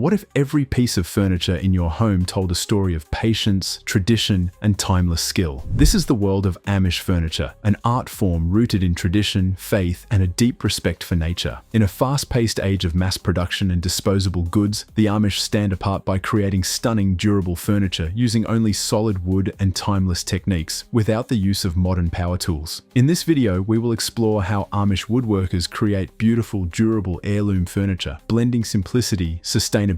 What if every piece of furniture in your home told a story of patience, tradition, and timeless skill? This is the world of Amish furniture, an art form rooted in tradition, faith, and a deep respect for nature. In a fast-paced age of mass production and disposable goods, the Amish stand apart by creating stunning, durable furniture using only solid wood and timeless techniques, without the use of modern power tools. In this video, we will explore how Amish woodworkers create beautiful, durable heirloom furniture, blending simplicity, sustainability,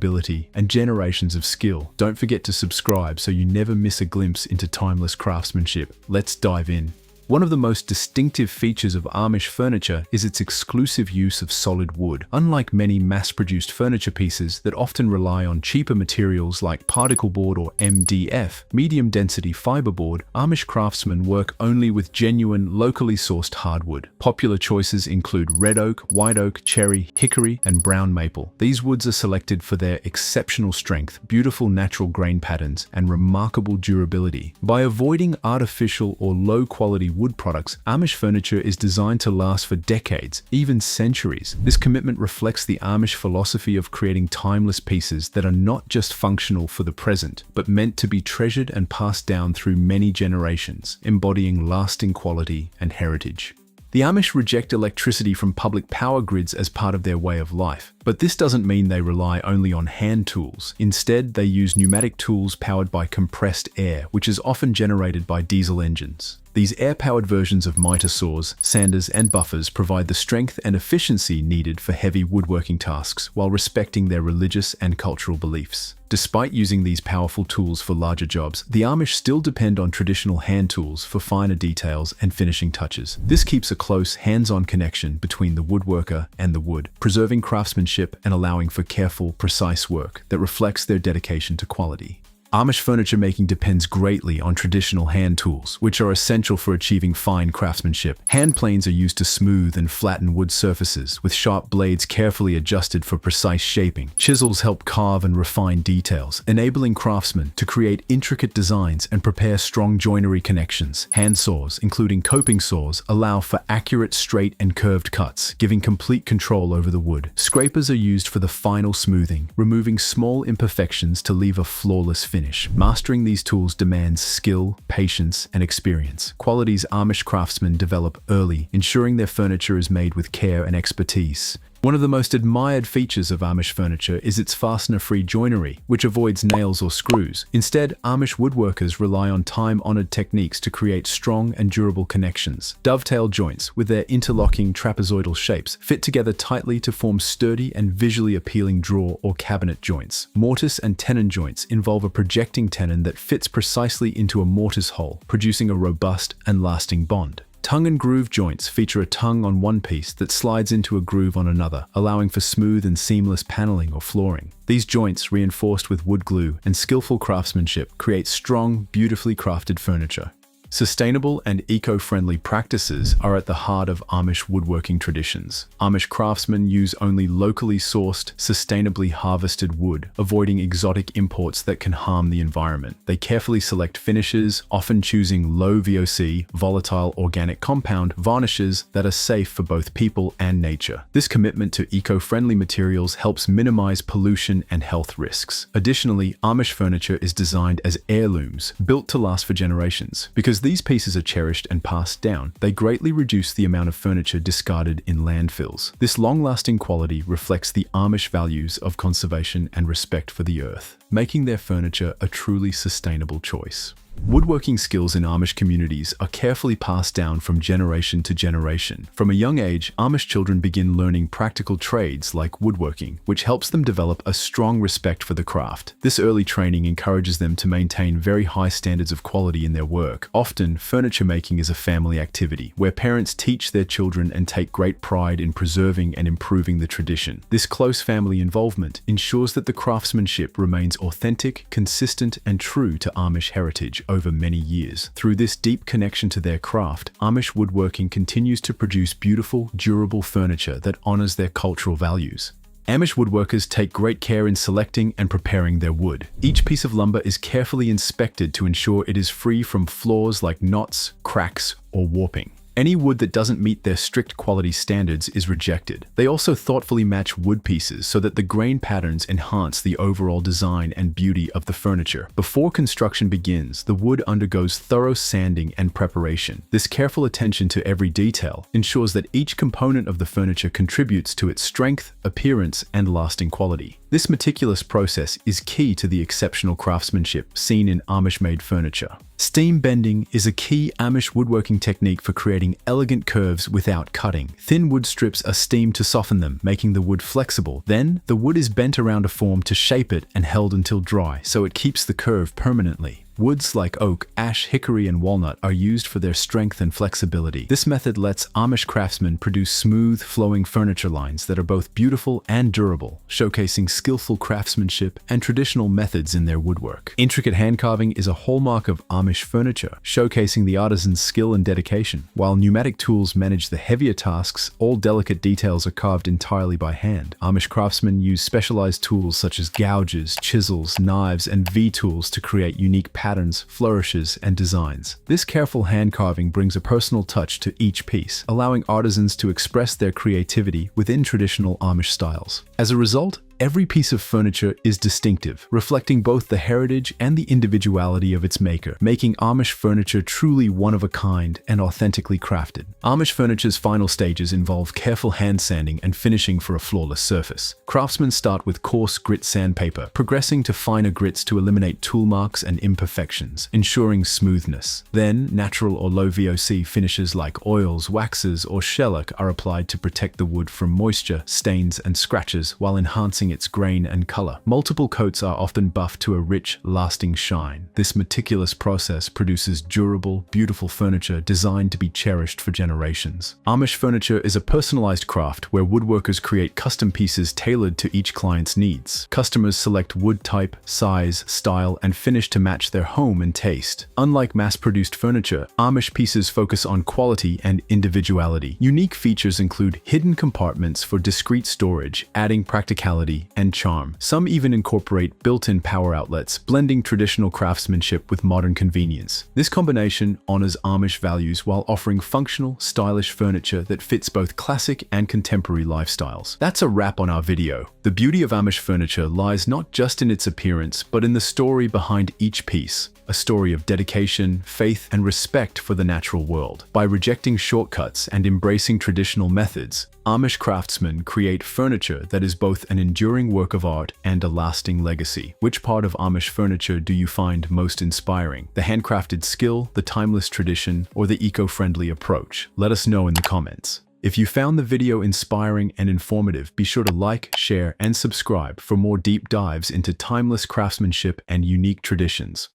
and generations of skill. Don't forget to subscribe so you never miss a glimpse into timeless craftsmanship. Let's dive in. One of the most distinctive features of Amish furniture is its exclusive use of solid wood. Unlike many mass-produced furniture pieces that often rely on cheaper materials like particle board or MDF, medium-density fiberboard, Amish craftsmen work only with genuine, locally sourced hardwood. Popular choices include red oak, white oak, cherry, hickory, and brown maple. These woods are selected for their exceptional strength, beautiful natural grain patterns, and remarkable durability. By avoiding artificial or low-quality wood products, Amish furniture is designed to last for decades, even centuries. This commitment reflects the Amish philosophy of creating timeless pieces that are not just functional for the present, but meant to be treasured and passed down through many generations, embodying lasting quality and heritage. The Amish reject electricity from public power grids as part of their way of life, but this doesn't mean they rely only on hand tools. Instead, they use pneumatic tools powered by compressed air, which is often generated by diesel engines. These air-powered versions of miter saws, sanders, and buffers provide the strength and efficiency needed for heavy woodworking tasks while respecting their religious and cultural beliefs. Despite using these powerful tools for larger jobs, the Amish still depend on traditional hand tools for finer details and finishing touches. This keeps a close, hands-on connection between the woodworker and the wood, preserving craftsmanship and allowing for careful, precise work that reflects their dedication to quality. Amish furniture making depends greatly on traditional hand tools, which are essential for achieving fine craftsmanship. Hand planes are used to smooth and flatten wood surfaces, with sharp blades carefully adjusted for precise shaping. Chisels help carve and refine details, enabling craftsmen to create intricate designs and prepare strong joinery connections. Hand saws, including coping saws, allow for accurate, straight, and curved cuts, giving complete control over the wood. Scrapers are used for the final smoothing, removing small imperfections to leave a flawless finish. Mastering these tools demands skill, patience, and experience, qualities Amish craftsmen develop early, ensuring their furniture is made with care and expertise. One of the most admired features of Amish furniture is its fastener-free joinery, which avoids nails or screws. Instead, Amish woodworkers rely on time-honored techniques to create strong and durable connections. Dovetail joints, with their interlocking trapezoidal shapes, fit together tightly to form sturdy and visually appealing drawer or cabinet joints. Mortise and tenon joints involve a projecting tenon that fits precisely into a mortise hole, producing a robust and lasting bond. Tongue and groove joints feature a tongue on one piece that slides into a groove on another, allowing for smooth and seamless paneling or flooring. These joints, reinforced with wood glue and skillful craftsmanship, create strong, beautifully crafted furniture. Sustainable and eco-friendly practices are at the heart of Amish woodworking traditions. Amish craftsmen use only locally sourced, sustainably harvested wood, avoiding exotic imports that can harm the environment. They carefully select finishes, often choosing low VOC, volatile organic compound varnishes that are safe for both people and nature. This commitment to eco-friendly materials helps minimize pollution and health risks. Additionally, Amish furniture is designed as heirlooms, built to last for generations. Because these pieces are cherished and passed down, they greatly reduce the amount of furniture discarded in landfills. This long-lasting quality reflects the Amish values of conservation and respect for the earth, making their furniture a truly sustainable choice. Woodworking skills in Amish communities are carefully passed down from generation to generation. From a young age, Amish children begin learning practical trades like woodworking, which helps them develop a strong respect for the craft. This early training encourages them to maintain very high standards of quality in their work. Often, furniture making is a family activity, where parents teach their children and take great pride in preserving and improving the tradition. This close family involvement ensures that the craftsmanship remains authentic, consistent, and true to Amish heritage over many years. Through this deep connection to their craft, Amish woodworking continues to produce beautiful, durable furniture that honors their cultural values. Amish woodworkers take great care in selecting and preparing their wood. Each piece of lumber is carefully inspected to ensure it is free from flaws like knots, cracks, or warping. Any wood that doesn't meet their strict quality standards is rejected. They also thoughtfully match wood pieces so that the grain patterns enhance the overall design and beauty of the furniture. Before construction begins, the wood undergoes thorough sanding and preparation. This careful attention to every detail ensures that each component of the furniture contributes to its strength, appearance, and lasting quality. This meticulous process is key to the exceptional craftsmanship seen in Amish-made furniture. Steam bending is a key Amish woodworking technique for creating elegant curves without cutting. Thin wood strips are steamed to soften them, making the wood flexible. Then, the wood is bent around a form to shape it and held until dry, so it keeps the curve permanently. Woods like oak, ash, hickory, and walnut are used for their strength and flexibility. This method lets Amish craftsmen produce smooth, flowing furniture lines that are both beautiful and durable, showcasing skillful craftsmanship and traditional methods in their woodwork. Intricate hand carving is a hallmark of Amish furniture, showcasing the artisan's skill and dedication. While pneumatic tools manage the heavier tasks, all delicate details are carved entirely by hand. Amish craftsmen use specialized tools such as gouges, chisels, knives, and V-tools to create unique patterns, flourishes, and designs. This careful hand carving brings a personal touch to each piece, allowing artisans to express their creativity within traditional Amish styles. As a result, every piece of furniture is distinctive, reflecting both the heritage and the individuality of its maker, making Amish furniture truly one of a kind and authentically crafted. Amish furniture's final stages involve careful hand sanding and finishing for a flawless surface. Craftsmen start with coarse grit sandpaper, progressing to finer grits to eliminate tool marks and imperfections, ensuring smoothness. Then, natural or low VOC finishes like oils, waxes, or shellac are applied to protect the wood from moisture, stains, and scratches while enhancing its grain and color. Multiple coats are often buffed to a rich, lasting shine. This meticulous process produces durable, beautiful furniture designed to be cherished for generations. Amish furniture is a personalized craft where woodworkers create custom pieces tailored to each client's needs. Customers select wood type, size, style, and finish to match their home and taste. Unlike mass-produced furniture, Amish pieces focus on quality and individuality. Unique features include hidden compartments for discreet storage, adding practicality and charm. Some even incorporate built-in power outlets, blending traditional craftsmanship with modern convenience. This combination honors Amish values while offering functional, stylish furniture that fits both classic and contemporary lifestyles. That's a wrap on our video. The beauty of Amish furniture lies not just in its appearance, but in the story behind each piece. A story of dedication, faith, and respect for the natural world. By rejecting shortcuts and embracing traditional methods, Amish craftsmen create furniture that is both an enduring work of art and a lasting legacy. Which part of Amish furniture do you find most inspiring? The handcrafted skill, the timeless tradition, or the eco-friendly approach? Let us know in the comments. If you found the video inspiring and informative, be sure to like, share, and subscribe for more deep dives into timeless craftsmanship and unique traditions.